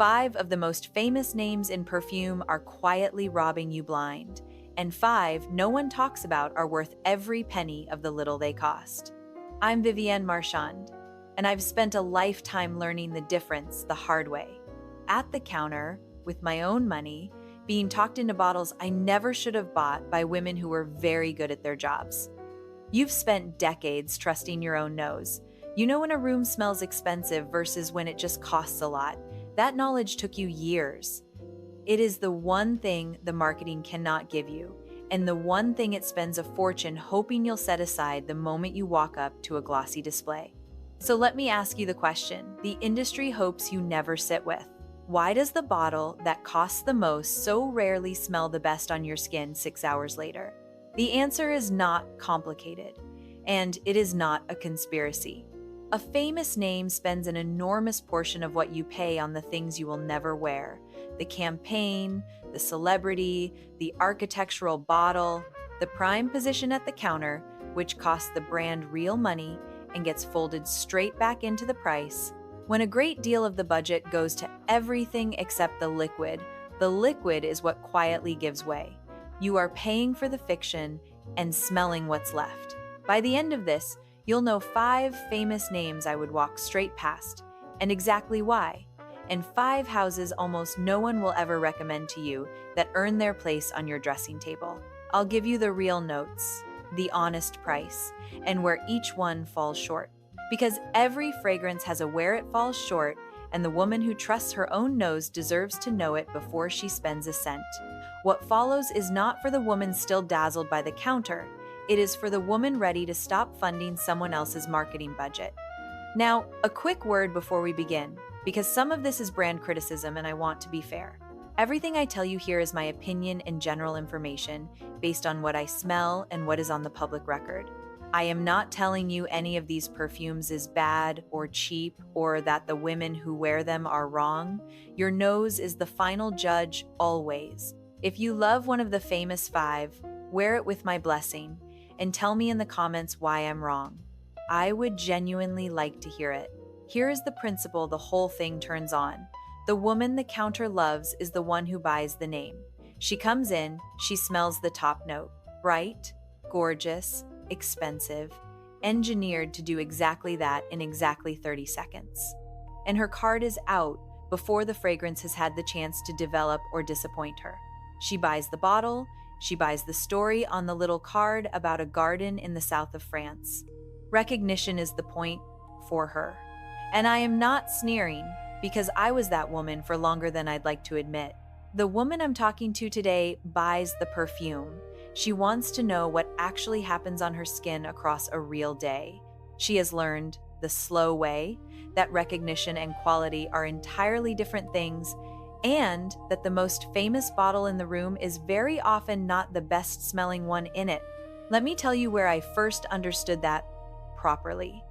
5 of the most famous names in perfume are quietly robbing you blind, and 5 no one talks about are worth every penny of the little they cost. I'm Vivienne Marchand, and I've spent a lifetime learning the difference the hard way. At the counter, with my own money, being talked into bottles I never should have bought by women who were very good at their jobs. You've spent decades trusting your own nose. You know when a room smells expensive versus when it just costs a lot. That knowledge took you years. It is the one thing the marketing cannot give you, and the one thing it spends a fortune hoping you'll set aside the moment you walk up to a glossy display. So let me ask you the question the industry hopes you never sit with. Why does the bottle that costs the most so rarely smell the best on your skin 6 hours later? The answer is not complicated, and it is not a conspiracy. A famous name spends an enormous portion of what you pay on the things you will never wear: the campaign, the celebrity, the architectural bottle, the prime position at the counter, which costs the brand real money and gets folded straight back into the price. When a great deal of the budget goes to everything except the liquid is what quietly gives way. You are paying for the fiction and smelling what's left. By the end of this, you'll know 5 famous names I would walk straight past, and exactly why, and 5 houses almost no one will ever recommend to you that earn their place on your dressing table. I'll give you the real notes, the honest price, and where each one falls short. Because every fragrance has a where it falls short, and the woman who trusts her own nose deserves to know it before she spends a cent. What follows is not for the woman still dazzled by the counter. It is for the woman ready to stop funding someone else's marketing budget. Now, a quick word before we begin, because some of this is brand criticism and I want to be fair. Everything I tell you here is my opinion and general information based on what I smell and what is on the public record. I am not telling you any of these perfumes is bad or cheap or that the women who wear them are wrong. Your nose is the final judge always. If you love one of the famous 5, wear it with my blessing and tell me in the comments why I'm wrong. I would genuinely like to hear it. Here is the principle the whole thing turns on. The woman the counter loves is the one who buys the name. She comes in, she smells the top note. Bright, gorgeous, expensive, engineered to do exactly that in exactly 30 seconds. And her card is out before the fragrance has had the chance to develop or disappoint her. She buys the bottle, she buys the story on the little card about a garden in the south of France. Recognition is the point for her. And I am not sneering, because I was that woman for longer than I'd like to admit. The woman I'm talking to today buys the perfume. She wants to know what actually happens on her skin across a real day. She has learned the slow way, that recognition and quality are entirely different things, and that the most famous bottle in the room is very often not the best smelling one in it. Let me tell you where I first understood that properly,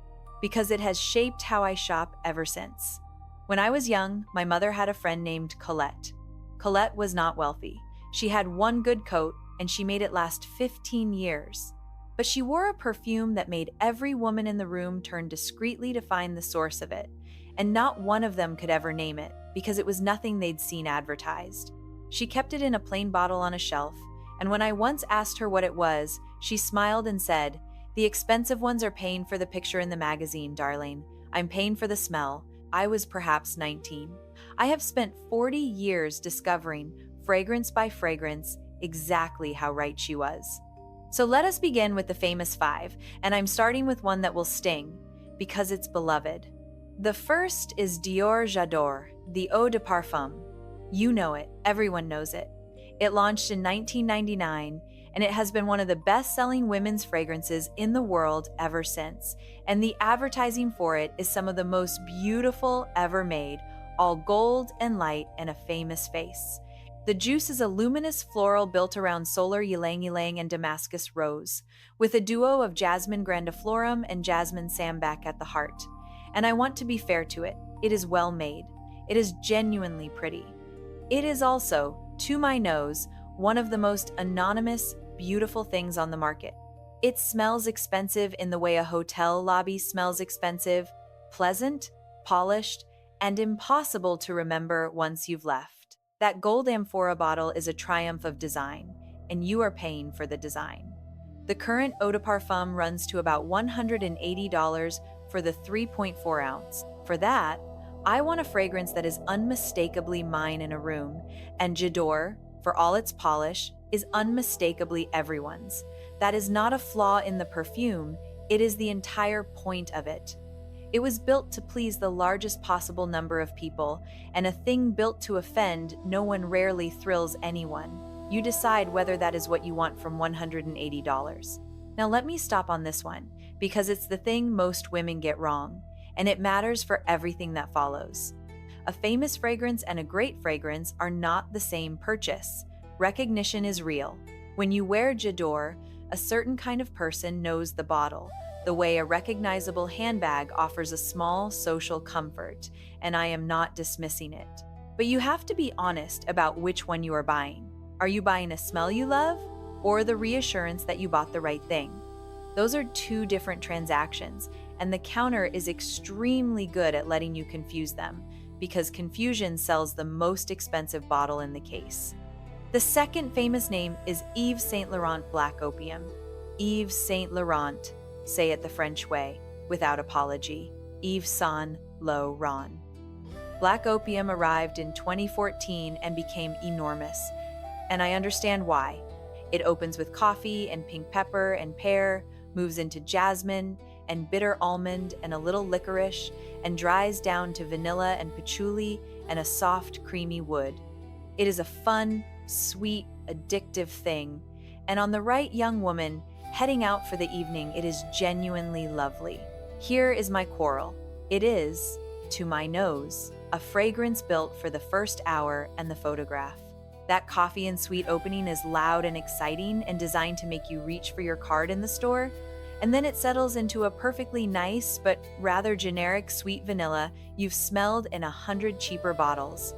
because it has shaped how I shop ever since. When I was young, my mother had a friend named Colette. Colette was not wealthy. She had one good coat, and she made it last 15 years. But she wore a perfume that made every woman in the room turn discreetly to find the source of it, and not one of them could ever name it, because it was nothing they'd seen advertised. She kept it in a plain bottle on a shelf, and when I once asked her what it was, she smiled and said, "The expensive ones are paying for the picture in the magazine, darling. I'm paying for the smell." I was perhaps 19. I have spent 40 years discovering, fragrance by fragrance, exactly how right she was. So let us begin with the famous 5, and I'm starting with one that will sting, because it's beloved. The first is Dior J'adore, the eau de parfum. You know it, everyone knows it. It launched in 1999, and it has been one of the best-selling women's fragrances in the world ever since, and the advertising for it is some of the most beautiful ever made, all gold and light and a famous face. The juice is a luminous floral built around solar ylang-ylang and Damascus rose, with a duo of jasmine grandiflorum and jasmine sambac at the heart. And I want to be fair to it. It is well made. It is genuinely pretty. It is also, to my nose, one of the most anonymous, beautiful things on the market. It smells expensive in the way a hotel lobby smells expensive, pleasant, polished, and impossible to remember once you've left. That gold amphora bottle is a triumph of design, and you are paying for the design. The current eau de parfum runs to about $180 for the 3.4 ounce. For that, I want a fragrance that is unmistakably mine in a room, and J'adore, for all its polish, is unmistakably everyone's. That is not a flaw in the perfume, it is the entire point of it. It was built to please the largest possible number of people, and a thing built to offend no one rarely thrills anyone. You decide whether that is what you want from $180. Now let me stop on this one, because it's the thing most women get wrong, and it matters for everything that follows. A famous fragrance and a great fragrance are not the same purchase. Recognition is real. When you wear J'adore, a certain kind of person knows the bottle, the way a recognizable handbag offers a small social comfort, and I am not dismissing it. But you have to be honest about which one you are buying. Are you buying a smell you love, or the reassurance that you bought the right thing? Those are two different transactions, and the counter is extremely good at letting you confuse them, because confusion sells the most expensive bottle in the case. The second famous name is Yves Saint Laurent Black Opium. Yves Saint Laurent, say it the French way, without apology. Yves Saint Laurent. Black Opium arrived in 2014 and became enormous, and I understand why. It opens with coffee and pink pepper and pear, moves into jasmine and bitter almond and a little licorice, and dries down to vanilla and patchouli and a soft, creamy wood. It is a fun, sweet, addictive thing, and on the right young woman heading out for the evening, it is genuinely lovely. Here is my quarrel. It is, to my nose, a fragrance built for the first hour and the photograph. That coffee and sweet opening is loud and exciting and designed to make you reach for your card in the store, and then it settles into a perfectly nice but rather generic sweet vanilla you've smelled in 100 cheaper bottles.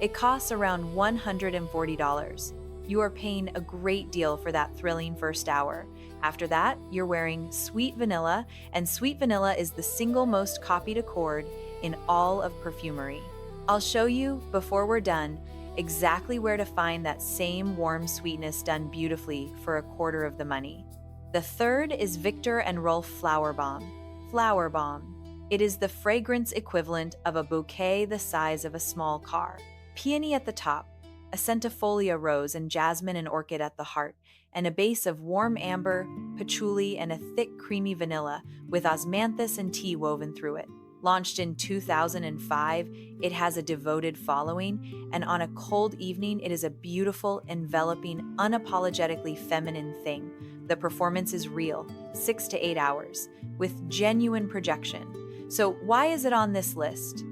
It costs around $140. You are paying a great deal for that thrilling first hour. After that, you're wearing sweet vanilla, and sweet vanilla is the single most copied accord in all of perfumery. I'll show you, before we're done, exactly where to find that same warm sweetness done beautifully for a quarter of the money. The third is Viktor and Rolf Flowerbomb. Flowerbomb. It is the fragrance equivalent of a bouquet the size of a small car. Peony at the top, a centifolia rose and jasmine and orchid at the heart, and a base of warm amber, patchouli, and a thick creamy vanilla with osmanthus and tea woven through it. Launched in 2005, it has a devoted following, and on a cold evening, it is a beautiful, enveloping, unapologetically feminine thing. The performance is real, 6 to 8 hours, with genuine projection. So why is it on this list?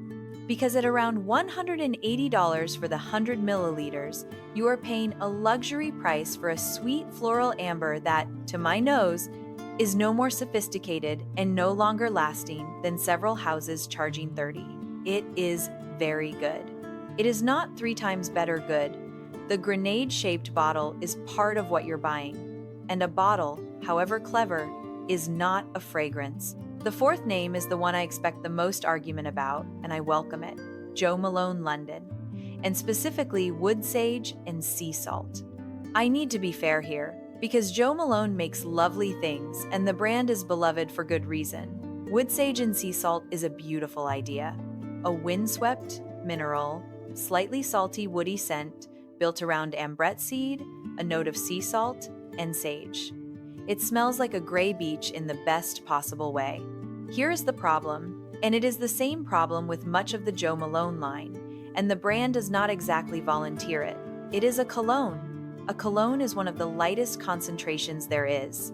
Because at around $180 for the 100 milliliters, you are paying a luxury price for a sweet floral amber that, to my nose, is no more sophisticated and no longer lasting than several houses charging $30. It is very good. It is not 3 times better good. The grenade-shaped bottle is part of what you're buying. And a bottle, however clever, is not a fragrance. The fourth name is the one I expect the most argument about, and I welcome it. Jo Malone London, and specifically wood sage and sea salt. I need to be fair here, because Jo Malone makes lovely things, and the brand is beloved for good reason. Wood sage and sea salt is a beautiful idea. A windswept, mineral, slightly salty woody scent built around ambrette seed, a note of sea salt, and sage. It smells like a gray beach in the best possible way. Here is the problem, and it is the same problem with much of the Jo Malone line, and the brand does not exactly volunteer it. It is a cologne. A cologne is one of the lightest concentrations there is,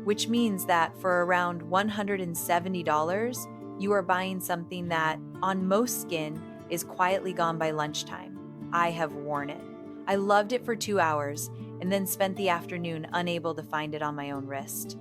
which means that for around $170, you are buying something that, on most skin, is quietly gone by lunchtime. I have worn it. I loved it for 2 hours, and then spent the afternoon unable to find it on my own wrist.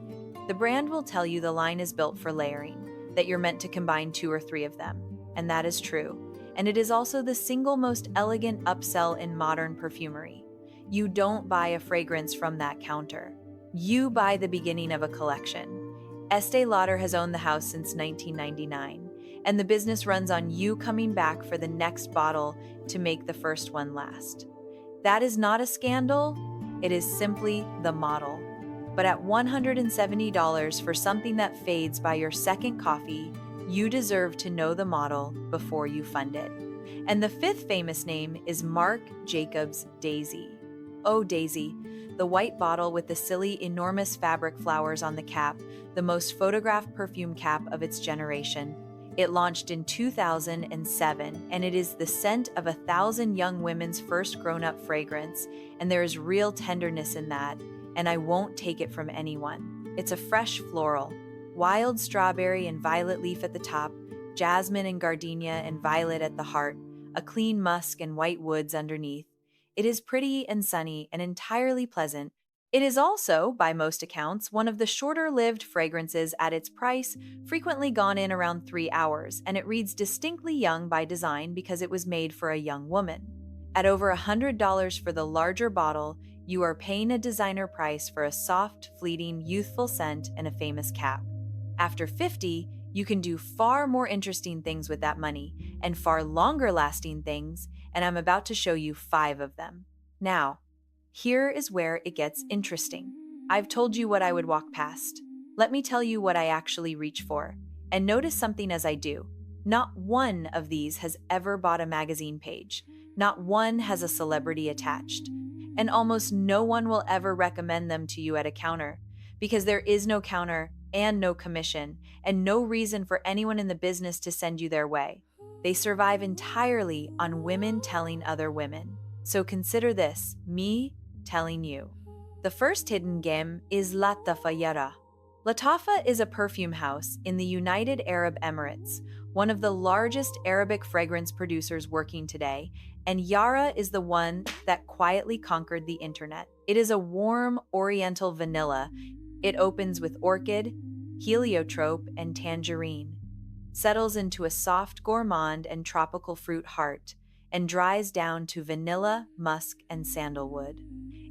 The brand will tell you the line is built for layering, that you're meant to combine 2 or 3 of them, and that is true. And it is also the single most elegant upsell in modern perfumery. You don't buy a fragrance from that counter. You buy the beginning of a collection. Estee Lauder has owned the house since 1999, and the business runs on you coming back for the next bottle to make the first one last. That is not a scandal, it is simply the model. But at $170 for something that fades by your second coffee, you deserve to know the model before you fund it. And the fifth famous name is Marc Jacobs Daisy. Oh, Daisy, the white bottle with the silly, enormous fabric flowers on the cap, the most photographed perfume cap of its generation. It launched in 2007, and it is the scent of 1,000 young women's first grown-up fragrance, and there is real tenderness in that, and I won't take it from anyone. It's a fresh floral, wild strawberry and violet leaf at the top, jasmine and gardenia and violet at the heart, a clean musk and white woods underneath. It is pretty and sunny and entirely pleasant. It is also, by most accounts, one of the shorter-lived fragrances at its price, frequently gone in around 3 hours, and it reads distinctly young by design because it was made for a young woman. At over $100 for the larger bottle, you are paying a designer price for a soft, fleeting, youthful scent and a famous cap. After $50, you can do far more interesting things with that money, and far longer-lasting things, and I'm about to show you 5 of them. Now, here is where it gets interesting. I've told you what I would walk past. Let me tell you what I actually reach for. And notice something as I do. Not one of these has ever bought a magazine page. Not one has a celebrity attached. And almost no one will ever recommend them to you at a counter, because there is no counter and no commission, and no reason for anyone in the business to send you their way. They survive entirely on women telling other women. So consider this, me telling you. The first hidden gem is Latafa Yara. Latafa is a perfume house in the United Arab Emirates, one of the largest Arabic fragrance producers working today, and Yara is the one that quietly conquered the internet. It is a warm, oriental vanilla. It opens with orchid, heliotrope, and tangerine, settles into a soft gourmand and tropical fruit heart, and dries down to vanilla, musk, and sandalwood.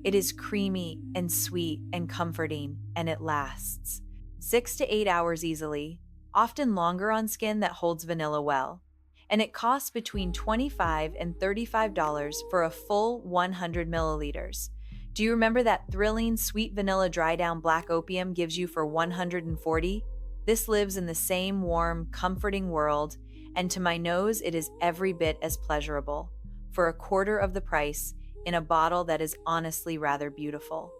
It is creamy and sweet and comforting, and it lasts 6 to 8 hours easily, often longer on skin that holds vanilla well. And it costs between $25 and $35 for a full 100 milliliters. Do you remember that thrilling sweet vanilla dry down Black Opium gives you for $140? This lives in the same warm, comforting world, and to my nose, it is every bit as pleasurable, for a quarter of the price, in a bottle that is honestly rather beautiful.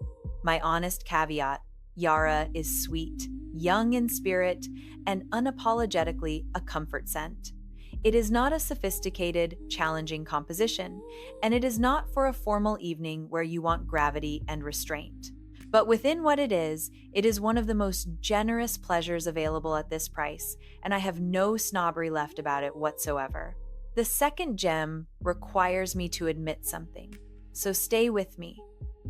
My honest caveat, Yara is sweet, young in spirit, and unapologetically a comfort scent. It is not a sophisticated, challenging composition, and it is not for a formal evening where you want gravity and restraint. But within what it is one of the most generous pleasures available at this price, and I have no snobbery left about it whatsoever. The second gem requires me to admit something, so stay with me,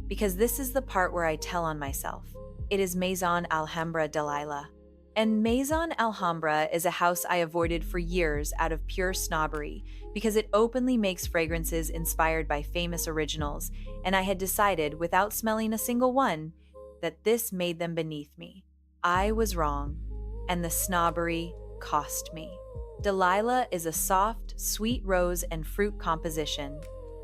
because this is the part where I tell on myself. It is Maison Alhambra Delilah. And Maison Alhambra is a house I avoided for years out of pure snobbery because it openly makes fragrances inspired by famous originals, and I had decided, without smelling a single one, that this made them beneath me. I was wrong, and the snobbery cost me. Delilah is a soft, sweet rose and fruit composition.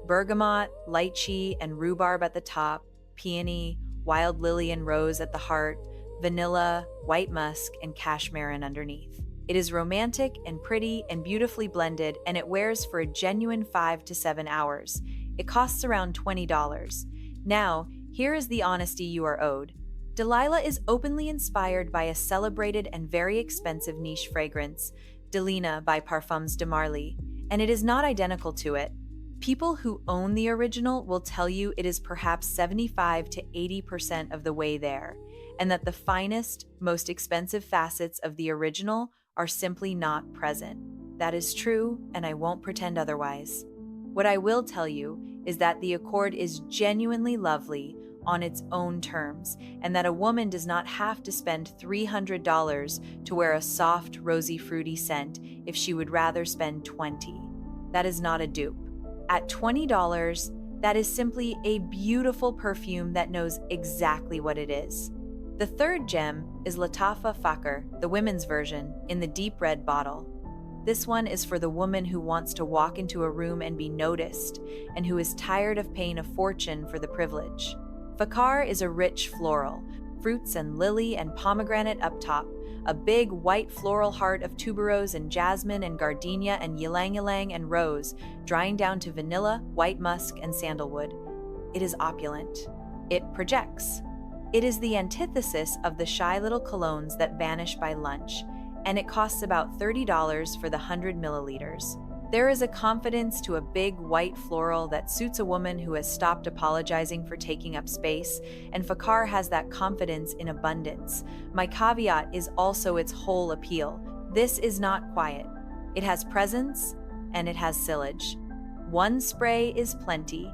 Bergamot, lychee, and rhubarb at the top, peony, wild lily and rose at the heart, vanilla, white musk, and cashmere underneath. It is romantic and pretty and beautifully blended, and it wears for a genuine 5 to 7 hours. It costs around $20. Now, here is the honesty you are owed. Delilah is openly inspired by a celebrated and very expensive niche fragrance, Delina by Parfums de Marly, and it is not identical to it. People who own the original will tell you it is perhaps 75 to 80% of the way there, and that the finest, most expensive facets of the original are simply not present. That is true, and I won't pretend otherwise. What I will tell you is that the accord is genuinely lovely on its own terms, and that a woman does not have to spend $300 to wear a soft, rosy, fruity scent if she would rather spend $20. That is not a dupe. At $20, that is simply a beautiful perfume that knows exactly what it is. The third gem is Latafa Fakr, the women's version, in the deep red bottle. This one is for the woman who wants to walk into a room and be noticed, and who is tired of paying a fortune for the privilege. Fakar is a rich floral, fruits and lily and pomegranate up top, a big white floral heart of tuberose and jasmine and gardenia and ylang-ylang and rose, drying down to vanilla, white musk, and sandalwood. It is opulent. It projects. It is the antithesis of the shy little colognes that vanish by lunch, and it costs about $30 for the 100 milliliters. There is a confidence to a big white floral that suits a woman who has stopped apologizing for taking up space, and Fakar has that confidence in abundance. My caveat is also its whole appeal. This is not quiet. It has presence, and it has sillage. One spray is plenty.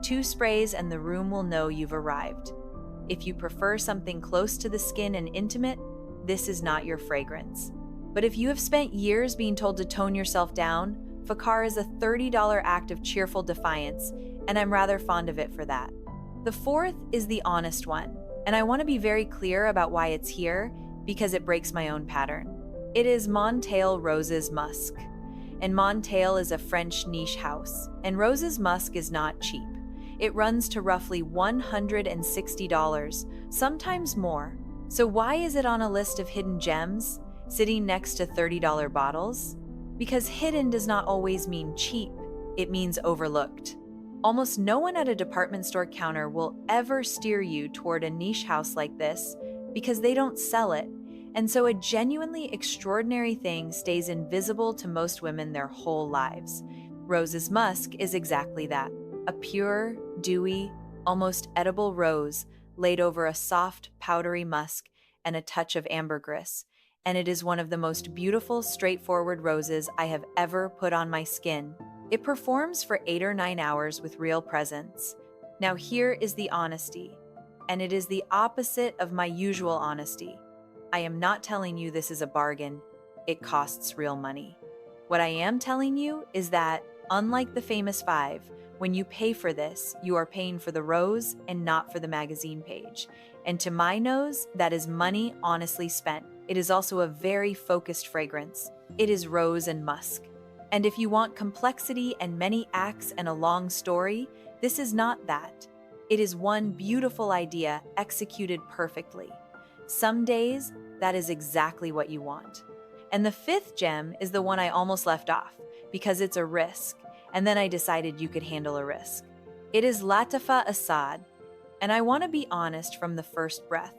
2 sprays and the room will know you've arrived. If you prefer something close to the skin and intimate, this is not your fragrance. But if you have spent years being told to tone yourself down, Fakar is a $30 act of cheerful defiance, and I'm rather fond of it for that. The fourth is the honest one, and I want to be very clear about why it's here, because it breaks my own pattern. It is Montail Roses Musk. And Montail is a French niche house, and Roses Musk is not cheap. It runs to roughly $160, sometimes more. So why is it on a list of hidden gems, sitting next to $30 bottles? Because hidden does not always mean cheap, it means overlooked. Almost no one at a department store counter will ever steer you toward a niche house like this because they don't sell it, and so a genuinely extraordinary thing stays invisible to most women their whole lives. Roses Musk is exactly that. A pure, dewy, almost edible rose laid over a soft, powdery musk and a touch of ambergris, and it is one of the most beautiful, straightforward roses I have ever put on my skin. It performs for 8 or 9 hours with real presence. Now here is the honesty, and it is the opposite of my usual honesty. I am not telling you this is a bargain. It costs real money. What I am telling you is that, unlike the famous 5, when you pay for this, you are paying for the rose and not for the magazine page. And to my nose, that is money honestly spent. It is also a very focused fragrance. It is rose and musk. And if you want complexity and many acts and a long story, this is not that. It is one beautiful idea executed perfectly. Some days, that is exactly what you want. And the 5th gem is the one I almost left off, because it's a risk. And then I decided you could handle a risk. It is Latifa Assad, and I want to be honest from the first breath.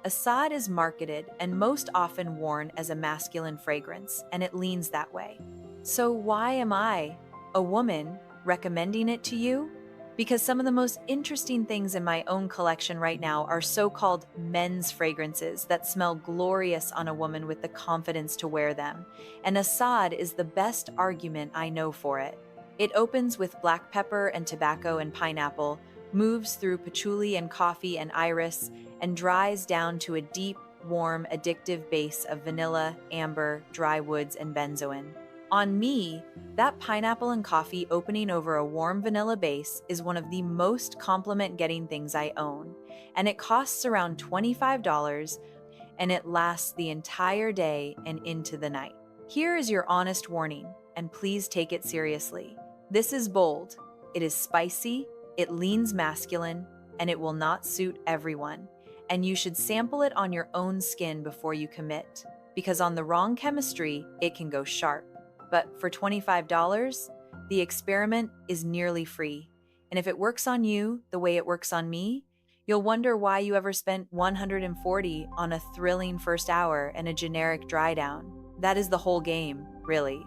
Assad is marketed and most often worn as a masculine fragrance, and it leans that way. So why am I, a woman, recommending it to you? Because some of the most interesting things in my own collection right now are so-called men's fragrances that smell glorious on a woman with the confidence to wear them, and Assad is the best argument I know for it. It opens with black pepper and tobacco and pineapple, moves through patchouli and coffee and iris, and dries down to a deep, warm, addictive base of vanilla, amber, dry woods, and benzoin. On me, that pineapple and coffee opening over a warm vanilla base is one of the most compliment-getting things I own, and it costs around $25, and it lasts the entire day and into the night. Here is your honest warning, and please take it seriously. This is bold, it is spicy, it leans masculine, and it will not suit everyone. And you should sample it on your own skin before you commit, because on the wrong chemistry, it can go sharp. But for $25, the experiment is nearly free. And if it works on you the way it works on me, you'll wonder why you ever spent $140 on a thrilling first hour and a generic dry down. That is the whole game, really.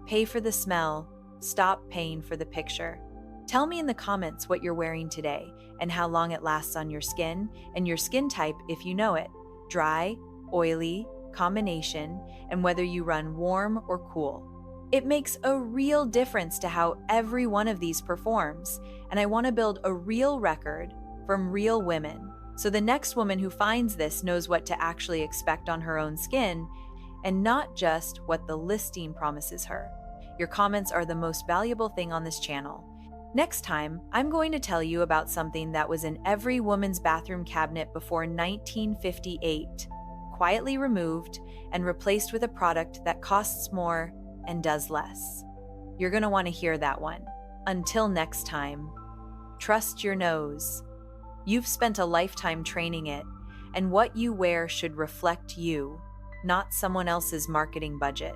Pay for the smell, stop paying for the picture. Tell me in the comments what you're wearing today and how long it lasts on your skin and your skin type if you know it. Dry, oily, combination, and whether you run warm or cool. It makes a real difference to how every one of these performs, and I want to build a real record from real women, so the next woman who finds this knows what to actually expect on her own skin, and not just what the listing promises her. Your comments are the most valuable thing on this channel. Next time, I'm going to tell you about something that was in every woman's bathroom cabinet before 1958, quietly removed and replaced with a product that costs more and does less. You're going to want to hear that one. Until next time, trust your nose. You've spent a lifetime training it, and what you wear should reflect you, not someone else's marketing budget.